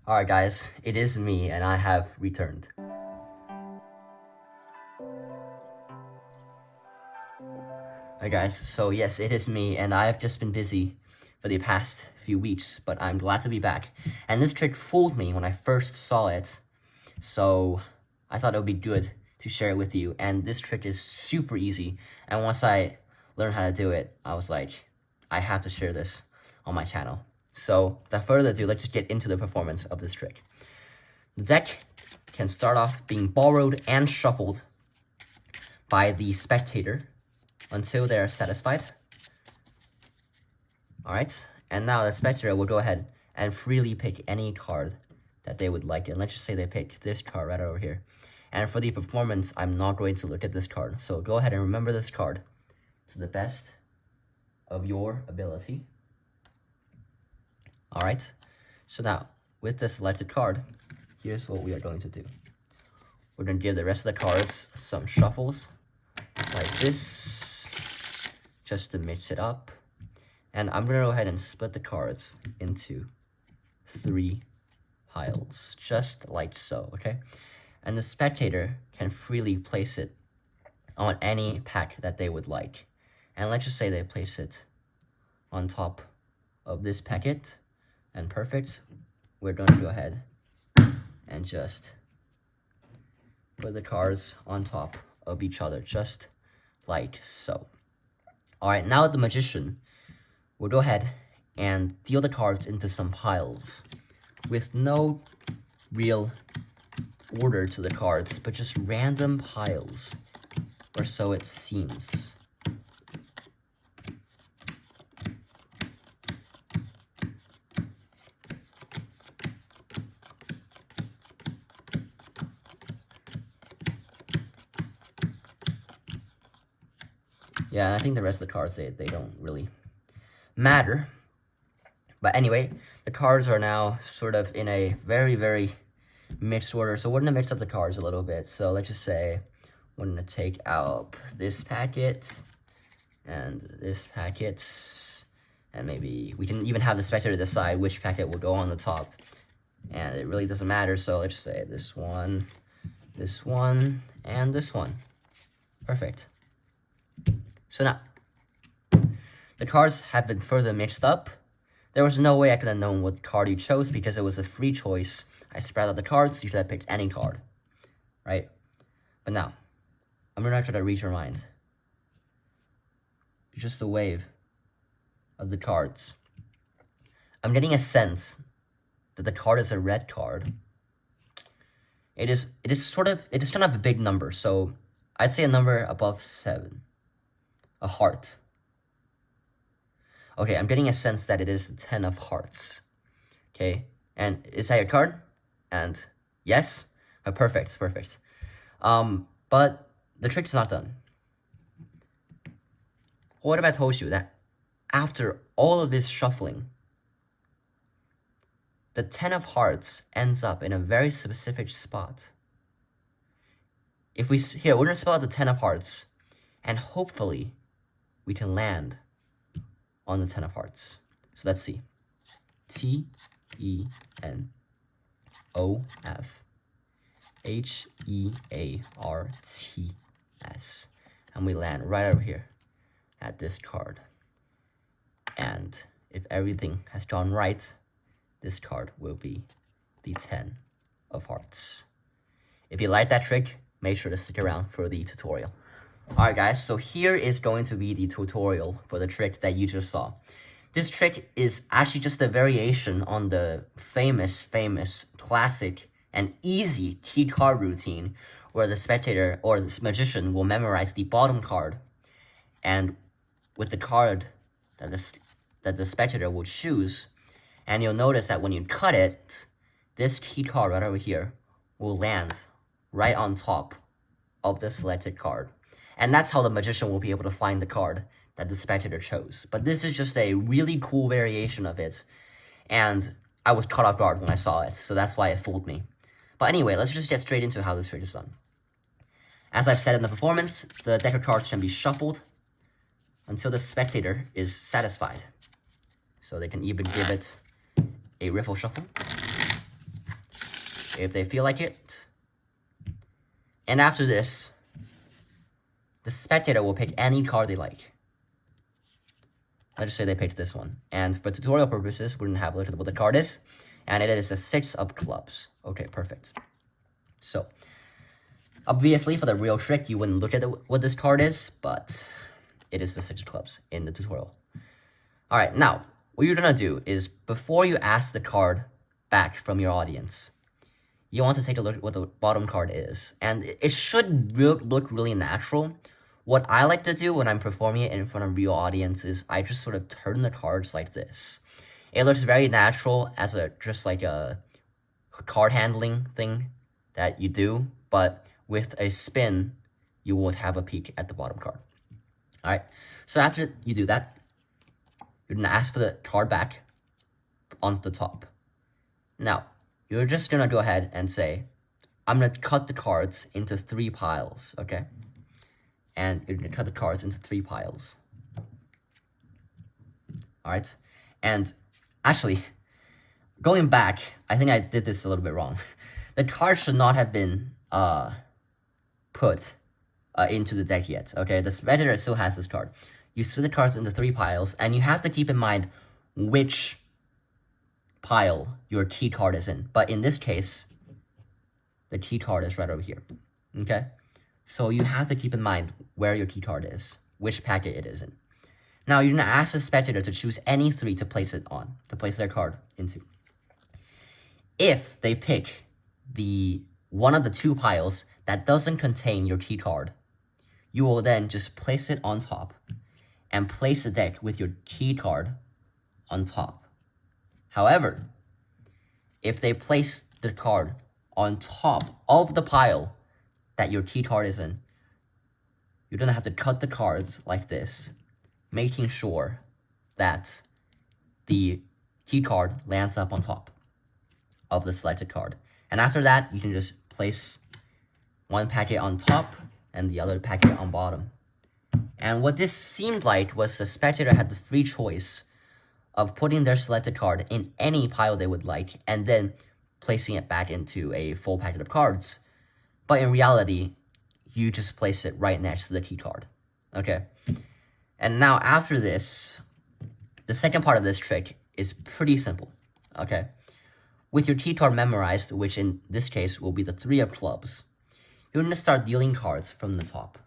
Alright guys, it is me and I have returned. Alright guys, so yes, it is me and I have just been busy for the past few weeks, but I'm glad to be back. And this trick fooled me when I first saw it, so I thought it would be good to share it with you. And this trick is super easy, and once I learned how to do it, I was like, I have to share this on my channel. So without further ado, let's just get into the performance of this trick. The deck can start off being borrowed and shuffled by the spectator until they are satisfied. Alright, and now the spectator will go ahead and freely pick any card that they would like. And let's just say they pick this card right over here. And for the performance, I'm not going to look at this card. So go ahead and remember this card to the best of your ability. Alright, so now with the selected card, here's what we are going to do. We're going to give the rest of the cards some shuffles, like this, just to mix it up. And I'm going to go ahead and split the cards into 3 piles, just like so, okay? And the spectator can freely place it on any pack that they would like. And let's just say they place it on top of this packet, and perfect. We're going to go ahead and just put the cards on top of each other, just like so. Alright, now the magician will go ahead and deal the cards into some piles with no real order to the cards, but just random piles, or so it seems. Yeah, I think the rest of the cards, they don't really matter. But anyway, the cards are now sort of in a very, very mixed order. So we're going to mix up the cards a little bit. So let's just say we're going to take out this packet and this packet. And maybe we can even have the spectator decide which packet will go on the top. And it really doesn't matter. So let's just say this one, and this one. Perfect. So now, the cards have been further mixed up. There was no way I could have known what card you chose because it was a free choice. I spread out the cards, you should have picked any card, right? But now, I'm gonna try to read your mind. Just a wave of the cards. I'm getting a sense that the card is a red card. It is kind of a big number, so I'd say a number above 7. A heart. Okay, I'm getting a sense that it is the 10 of hearts. Okay, and is that your card? And yes? Perfect. But the trick is not done. What if I told you that after all of this shuffling, the 10 of hearts ends up in a very specific spot? If we, here, we're gonna spell out the 10 of hearts, and hopefully we can land on the 10 of hearts. So let's see. TENOFHEARTS. And we land right over here at this card. And if everything has gone right, this card will be the 10 of hearts. If you like that trick, make sure to stick around for the tutorial. Alright guys, so here is going to be the tutorial for the trick that you just saw. This trick is actually just a variation on the famous, classic, and easy key card routine where the spectator or the magician will memorize the bottom card, and with the card that the spectator will choose, and you'll notice that when you cut it, this key card right over here will land right on top of the selected card. And that's how the magician will be able to find the card that the spectator chose. But this is just a really cool variation of it, and I was caught off guard when I saw it, so that's why it fooled me. But anyway, let's just get straight into how this trick is done. As I've said in the performance, the deck of cards can be shuffled until the spectator is satisfied. So they can even give it a riffle shuffle. if they feel like it. And after this, the spectator will pick any card they like. Let's just say they picked this one. And for tutorial purposes, we're going to have a look at what the card is. And it is a 6 of clubs. Okay, perfect. So, obviously, for the real trick, you wouldn't look at what this card is, but it is the 6 of clubs in the tutorial. Alright, now, what you're going to do is, before you ask the card back from your audience, you want to take a look at what the bottom card is. And it should look really natural. What I like to do when I'm performing it in front of real audience is I just sort of turn the cards like this. It looks very natural as just like a card handling thing that you do, but with a spin, you would have a peek at the bottom card. Alright, so after you do that, you're going to ask for the card back on the top. Now, you're just going to go ahead and say, I'm going to cut the cards into 3 piles, okay? And you're going to cut the cards into 3 piles. Alright, and actually, going back, I think I did this a little bit wrong. The cards should not have been put into the deck yet, okay? The spectator still has this card. You split the cards into 3 piles, and you have to keep in mind which pile your key card is in. But in this case, the key card is right over here, okay? So you have to keep in mind where your key card is, which packet it is in. Now, you're going to ask the spectator to choose any 3 to place it on, to place their card into. If they pick one of the 2 piles that doesn't contain your key card, you will then just place it on top and place the deck with your key card on top. However, if they place the card on top of the pile that your key card is in, you're going to have to cut the cards like this, making sure that the key card lands up on top of the selected card. And after that, you can just place one packet on top and the other packet on bottom. And what this seemed like was the spectator had the free choice of putting their selected card in any pile they would like and then placing it back into a full packet of cards. But in reality, you just place it right next to the key card, okay? And now after this, the second part of this trick is pretty simple, okay? With your key card memorized, which in this case will be the 3 of clubs, you're going to start dealing cards from the top.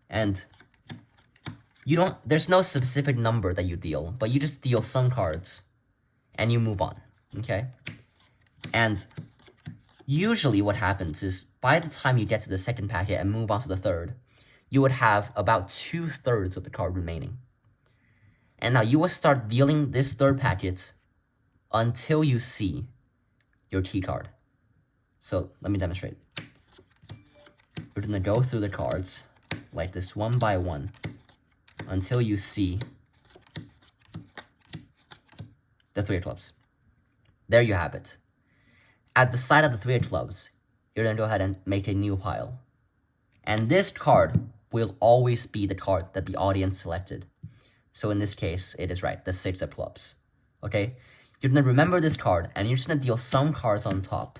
And there's no specific number that you deal, but you just deal some cards and you move on, okay? And usually what happens is by the time you get to the second packet and move on to the third, you would have about 2/3 of the card remaining. And now you will start dealing this third packet until you see your key card. So let me demonstrate. We're going to go through the cards like this one by one until you see the 3 of clubs. There you have it. At the side of the 3 of clubs, you're going to go ahead and make a new pile. And this card will always be the card that the audience selected. So in this case, it is right, the 6 of clubs. Okay? You're going to remember this card, and you're just going to deal some cards on top.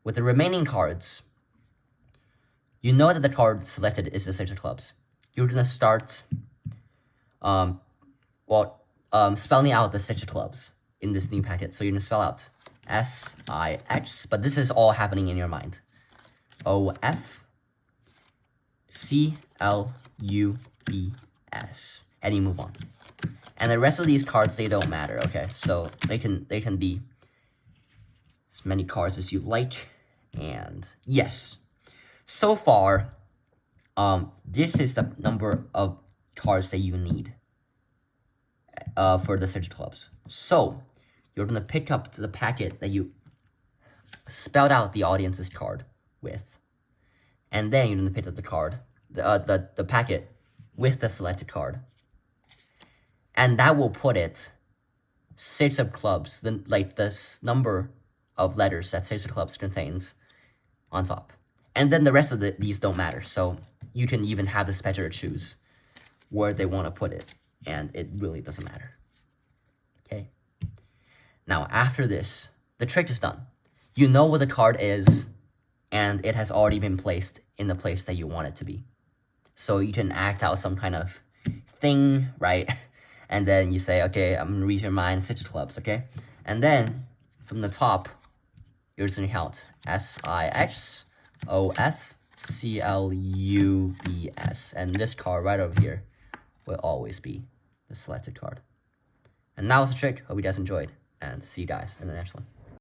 With the remaining cards, you know that the card selected is the 6 of clubs. You're going to start spelling out the 6 of clubs in this new packet. So you're going to spell out S-I-X, but this is all happening in your mind. O-F-C-L-U-B-S. And you move on. And the rest of these cards, they don't matter, okay? So they can be as many cards as you like. And yes, so far, this is the number of cards that you need for the 6 of clubs. So you're going to pick up the packet that you spelled out the audience's card with. And then you're going to pick up the card, the packet with the selected card. And that will put it 6 of clubs, the number of letters that 6 of clubs contains on top. And then the rest of these don't matter. So you can even have the spectator choose where they want to put it. And it really doesn't matter. Okay? Now, after this, the trick is done. You know what the card is, and it has already been placed in the place that you want it to be. So you can act out some kind of thing, right? And then you say, okay, I'm gonna read your mind, six of clubs, okay? And then from the top, you're just gonna count SIXOFCLUBS. And this card right over here will always be the selected card. And that was the trick. Hope you guys enjoyed, and see you guys in the next one.